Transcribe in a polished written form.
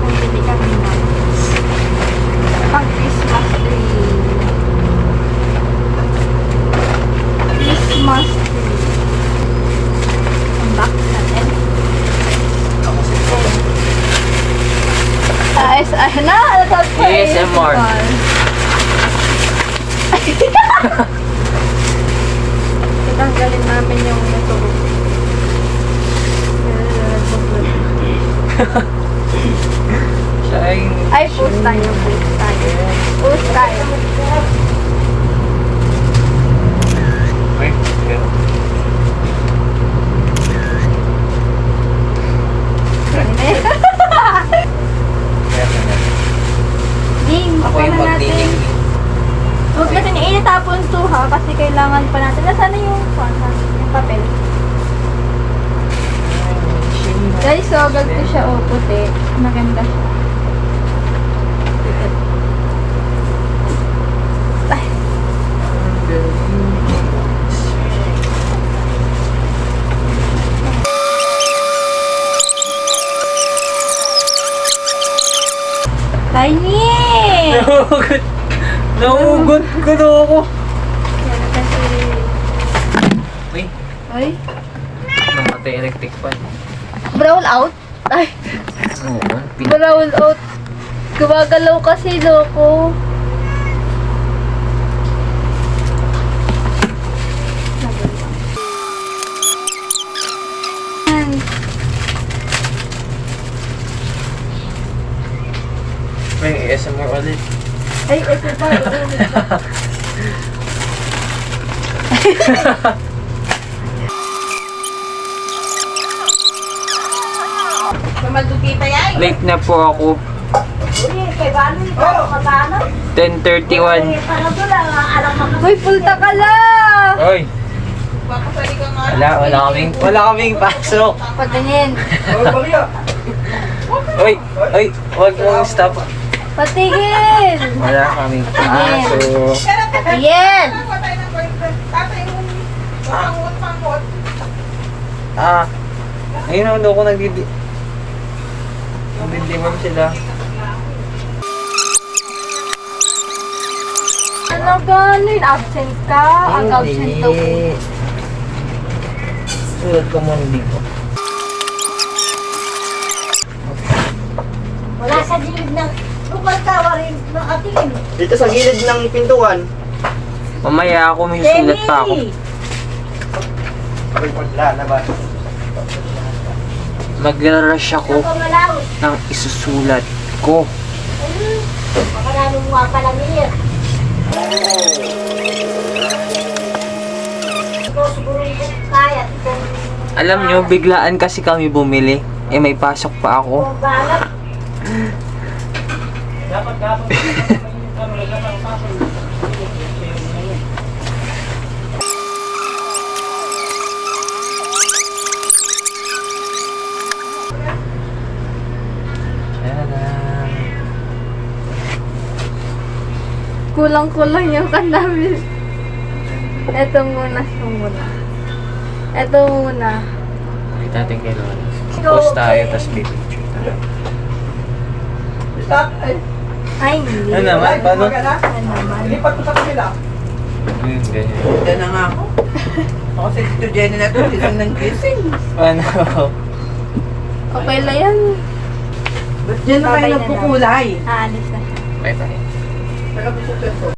bumili kami ng pang Christmas tree. Christmas tree. Unbox natin. Ayun na! ASMR. Tatanggalin namin yung ito. Ay, post tayo. Post tayo. Game, Ako yung natin. magdinig. Huwag natin iitapon to ha, kasi kailangan pa natin. Nasaan na yung papel? Guys, so ganito siya, puti. Maganda siya. Ay. Tiny! Nahugot ko na ako. Yan kasi. Uy, Ay, namatay electric fan. brown out? Ay, Oo, brown out. Gumagalaw kasi, loko. Yan. May ASMR ulit. Ay, ito pa. Late na po ako. 10:31. Uy, pulta ka lang! Oy! Wala kaming pasok. Patingin. Oy! Oy! Huwag mong stop. Patingin! Wala kaming pasok. Patingin! Ayun ako doon ko nagdidimam sila. Ano ganin? Absent ka? Ang absent daw po. Sulat ko muna dito. Wala sa gilid ng lugar tawa rin ng ating. Dito sa gilid ng pintuan. Mamaya ako may sulat pa ako. Lalabas. Magra-rush ako Malawit. ng isusulat ko. Makaraming mga palamir. Ikaw siguro yung kaya. Alam nyo, biglaan kasi kami bumili. Eh may pasok pa ako. Kung balat. Kulang-kulang yung kanami. Ito muna. Ito muna. Kita natin kay Lola. Post tayo, tapos pipicture tayo. Stop! Ay, hindi. Ano naman? Paano? Ano naman? Lipat ko sa kabila. Ganyan. Diyan na nga ako. Ako si Tito Jenny na ito, silang ng kissing. Paano? Okay lang yan. Ba't dyan na kayo Babay na nagpukulay? Aalis na siya. Bye bye. Taga-puso